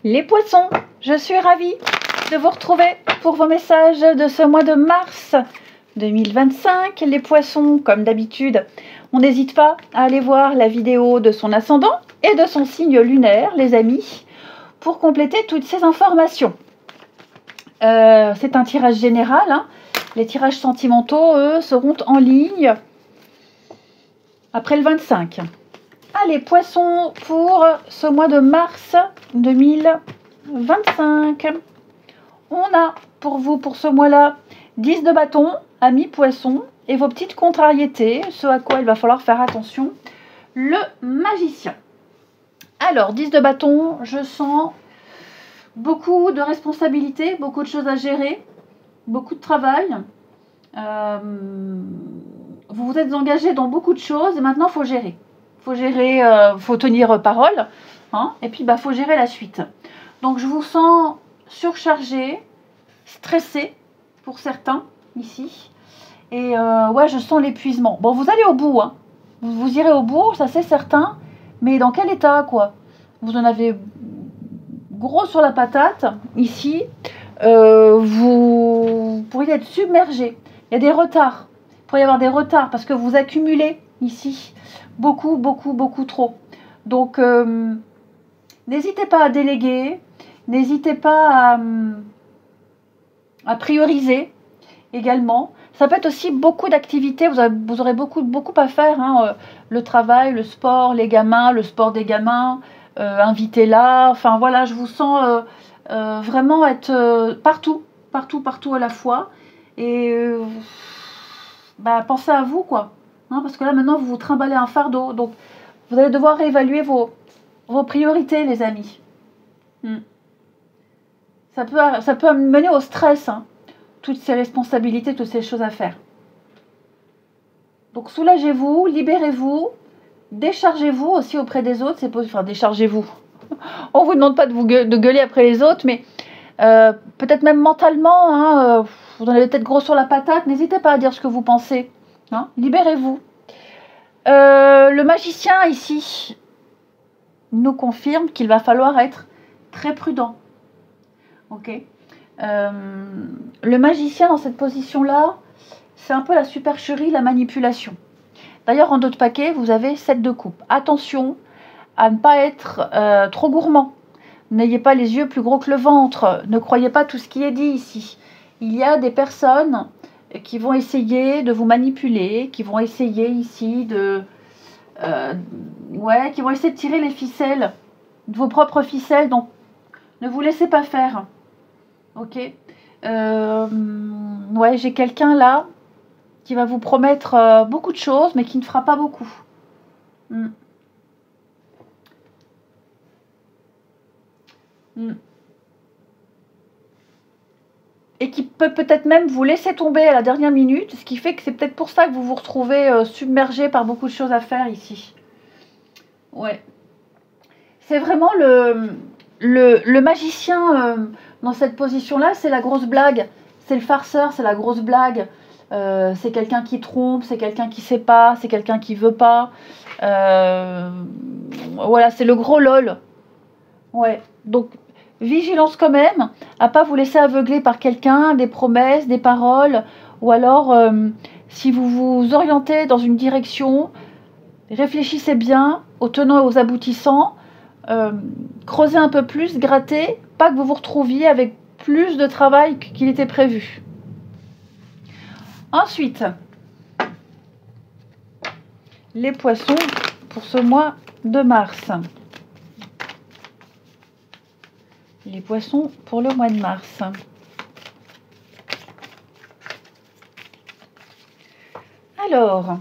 Les poissons, je suis ravie de vous retrouver pour vos messages de ce mois de mars 2025. Les poissons, comme d'habitude, on n'hésite pas à aller voir la vidéo de son ascendant et de son signe lunaire, les amis, pour compléter toutes ces informations. C'est un tirage général, hein. Les tirages sentimentaux, eux, seront en ligne après le 25. Allez, poissons, pour ce mois de mars 2025. On a pour vous, pour ce mois-là, 10 de bâton, amis poissons, et vos petites contrariétés, ce à quoi il va falloir faire attention. Le magicien. Alors, 10 de bâton, je sens beaucoup de responsabilités, beaucoup de choses à gérer, beaucoup de travail. Vous vous êtes engagé dans beaucoup de choses et maintenant, il faut gérer. Faut tenir parole, hein, et puis faut gérer la suite. Donc je vous sens surchargé, stressé pour certains ici, et ouais, je sens l'épuisement. Bon, vous allez au bout, hein. Vous irez au bout, ça c'est certain, mais dans quel état, quoi? Vous en avez gros sur la patate ici. Vous pourriez être submergé. Il y a des retards. Il pourrait y avoir des retards parce que vous accumulez ici beaucoup trop. Donc n'hésitez pas à déléguer, n'hésitez pas à prioriser également. Ça peut être aussi beaucoup d'activités, vous aurez beaucoup à faire, hein, le travail, le sport, les gamins, le sport des gamins, invitez-là, enfin voilà, je vous sens vraiment être partout à la fois, et pensez à vous, quoi. Hein, parce que là, maintenant, vous vous trimballez un fardeau. Donc, vous allez devoir réévaluer vos priorités, les amis. Ça peut mener au stress, hein, toutes ces responsabilités, toutes ces choses à faire. Donc, soulagez-vous, libérez-vous, déchargez-vous aussi auprès des autres. Enfin, déchargez-vous. On ne vous demande pas de gueuler après les autres, mais peut-être même mentalement, hein, vous en avez peut-être gros sur la patate. N'hésitez pas à dire ce que vous pensez. Hein, libérez-vous. Le magicien ici nous confirme qu'il va falloir être très prudent. Ok. Le magicien dans cette position-là, c'est un peu la supercherie, la manipulation. D'ailleurs, en dos de paquet, vous avez 7 de coupe. Attention à ne pas être trop gourmand. N'ayez pas les yeux plus gros que le ventre. Ne croyez pas tout ce qui est dit ici. Il y a des personnes qui vont essayer de vous manipuler, qui vont essayer ici qui vont essayer de tirer les ficelles, de vos propres ficelles. Donc, ne vous laissez pas faire. Ok. Ouais, j'ai quelqu'un là qui va vous promettre beaucoup de choses, mais qui ne fera pas beaucoup. Et qui peut peut-être même vous laisser tomber à la dernière minute, ce qui fait que c'est peut-être pour ça que vous vous retrouvez submergé par beaucoup de choses à faire ici. Ouais. C'est vraiment le magicien dans cette position-là, c'est la grosse blague. C'est le farceur, c'est la grosse blague. C'est quelqu'un qui trompe, c'est quelqu'un qui sait pas, c'est quelqu'un qui veut pas. Voilà, c'est le gros lol. Ouais, donc vigilance quand même, à pas vous laisser aveugler par quelqu'un, des promesses, des paroles, ou alors si vous vous orientez dans une direction, réfléchissez bien aux tenants et aux aboutissants, creusez un peu plus, grattez, pas que vous vous retrouviez avec plus de travail qu'il était prévu. Ensuite, les poissons pour ce mois de mars. Les poissons pour le mois de mars. Alors,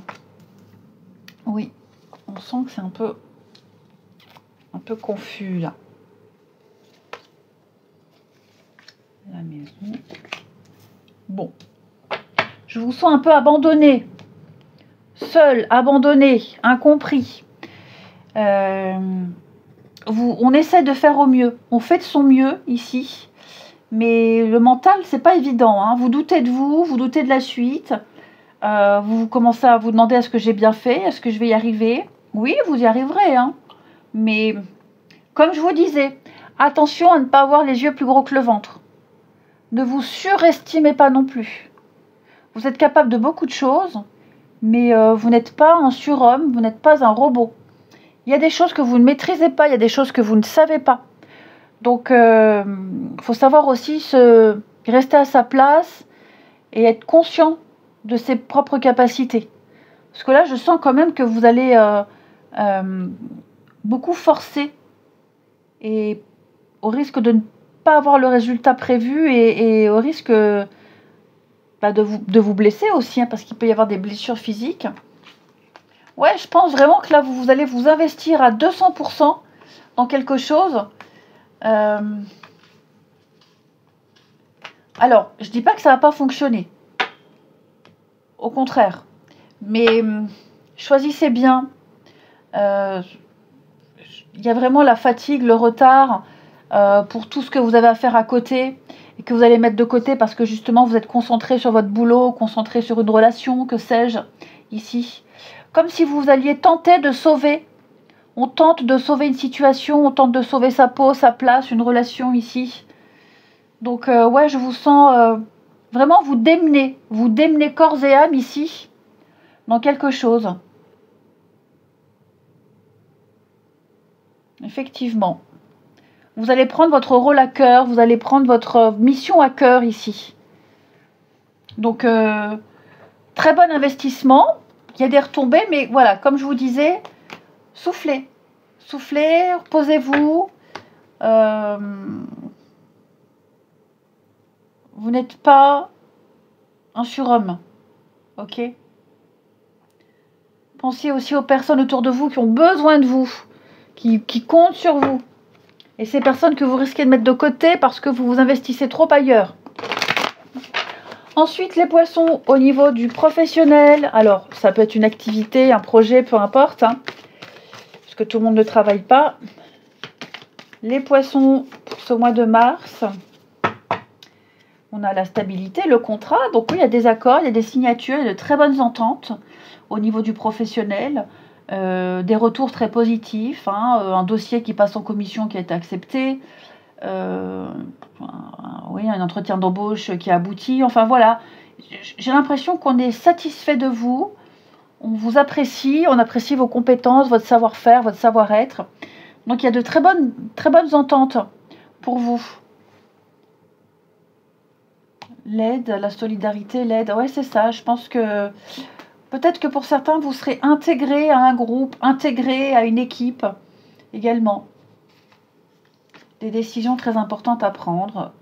oui, on sent que c'est un peu confus là. La maison. Bon, je vous sens un peu abandonné, seul, abandonné, incompris. On essaie de faire au mieux, on fait de son mieux ici, mais le mental, c'est pas évident, hein. Vous doutez de vous, vous doutez de la suite, vous commencez à vous demander est-ce que j'ai bien fait, est-ce que je vais y arriver? Oui, vous y arriverez, hein. Mais comme je vous disais, Attention à ne pas avoir les yeux plus gros que le ventre. Ne vous surestimez pas non plus. Vous êtes capable de beaucoup de choses, mais vous n'êtes pas un surhomme, vous n'êtes pas un robot. Il y a des choses que vous ne maîtrisez pas, il y a des choses que vous ne savez pas. Donc, faut savoir aussi rester à sa place et être conscient de ses propres capacités. Parce que là, je sens quand même que vous allez beaucoup forcer et au risque de ne pas avoir le résultat prévu et au risque de vous blesser aussi, hein, parce qu'il peut y avoir des blessures physiques. Ouais, je pense vraiment que là, vous allez vous investir à 200% dans quelque chose. Alors, je dis pas que ça va pas fonctionner. Au contraire. Mais choisissez bien. Il y a vraiment la fatigue, le retard pour tout ce que vous avez à faire à côté et que vous allez mettre de côté parce que justement vous êtes concentré sur votre boulot, concentré sur une relation, que sais-je, ici. Comme si vous alliez tenter de sauver. On tente de sauver une situation, on tente de sauver sa peau, sa place, une relation ici. Donc ouais, je vous sens vraiment vous démener corps et âme ici dans quelque chose. Effectivement. Vous allez prendre votre rôle à cœur, vous allez prendre votre mission à cœur ici. Donc, très bon investissement. Il y a des retombées, mais voilà, comme je vous disais, soufflez. Soufflez, reposez-vous. Vous n'êtes pas un surhomme. Ok ? Pensez aussi aux personnes autour de vous qui ont besoin de vous, qui comptent sur vous. Et ces personnes que vous risquez de mettre de côté parce que vous vous investissez trop ailleurs. Ensuite, les poissons au niveau du professionnel. Alors, ça peut être une activité, un projet, peu importe. Hein, parce que tout le monde ne travaille pas. Les poissons pour ce mois de mars. On a la stabilité, le contrat. Donc oui, il y a des accords, il y a des signatures, il y a de très bonnes ententes au niveau du professionnel. Des retours très positifs, hein, un dossier qui passe en commission qui a été accepté, oui, un entretien d'embauche qui a abouti, enfin voilà, j'ai l'impression qu'on est satisfait de vous, on vous apprécie, on apprécie vos compétences, votre savoir-faire, votre savoir-être, donc il y a de très bonnes ententes pour vous. L'aide, la solidarité, l'aide, ouais c'est ça, je pense que peut-être que pour certains, vous serez intégré à un groupe, intégré à une équipe également. Des décisions très importantes à prendre.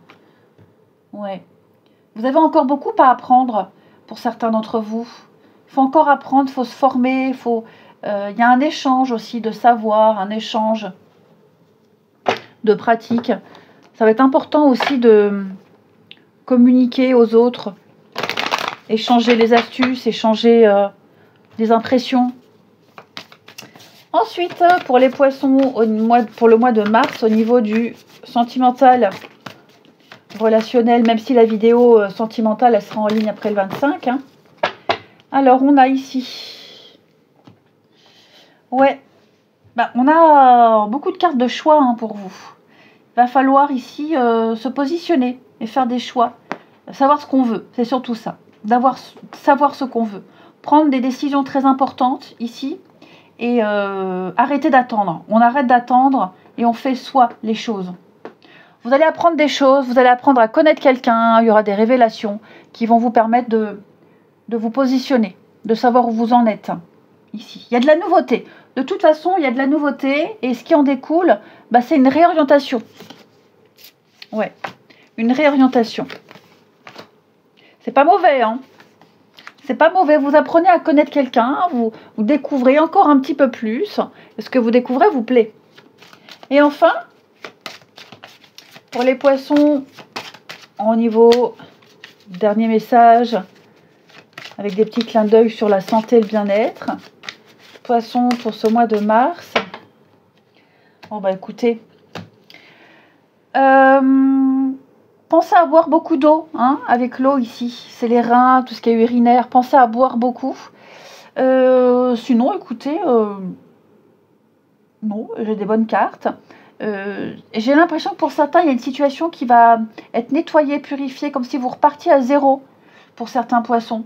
Ouais. Vous avez encore beaucoup à apprendre pour certains d'entre vous. Il faut encore apprendre, il faut se former, il y a un échange aussi de savoir, un échange de pratique. Ça va être important aussi de communiquer aux autres, échanger les astuces, échanger des impressions. Ensuite, pour les poissons, pour le mois de mars, au niveau du sentimental, relationnel, même si la vidéo sentimentale, elle sera en ligne après le 25. Hein. Alors, on a ici... Ouais, on a beaucoup de cartes de choix hein, pour vous. Il va falloir ici se positionner et faire des choix. Savoir ce qu'on veut, c'est surtout ça. Savoir ce qu'on veut. Prendre des décisions très importantes ici et arrêter d'attendre. On arrête d'attendre et on fait soi les choses. Vous allez apprendre des choses, vous allez apprendre à connaître quelqu'un, il y aura des révélations qui vont vous permettre de vous positionner, de savoir où vous en êtes ici. Il y a de la nouveauté. De toute façon, il y a de la nouveauté et ce qui en découle, c'est une réorientation. Ouais, une réorientation. C'est pas mauvais, hein. C'est pas mauvais. Vous apprenez à connaître quelqu'un, vous découvrez encore un petit peu plus. Et ce que vous découvrez vous plaît. Et enfin, pour les poissons, au niveau dernier message, avec des petits clins d'œil sur la santé et le bien-être. Poissons pour ce mois de mars. Bon, écoutez. Pensez à boire beaucoup d'eau, hein, avec l'eau ici. C'est les reins, tout ce qui est urinaire. Pensez à boire beaucoup. Sinon, écoutez, non, j'ai des bonnes cartes. J'ai l'impression que pour certains, il y a une situation qui va être nettoyée, purifiée, comme si vous repartiez à zéro pour certains poissons.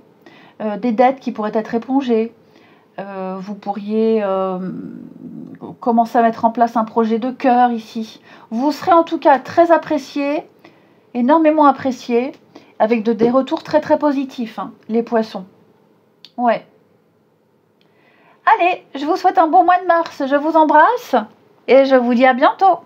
Des dettes qui pourraient être épongées. Vous pourriez commencer à mettre en place un projet de cœur ici. Vous serez en tout cas très apprécié, énormément apprécié, avec des retours très très positifs, hein, les poissons. Ouais. Allez, je vous souhaite un bon mois de mars. Je vous embrasse et je vous dis à bientôt.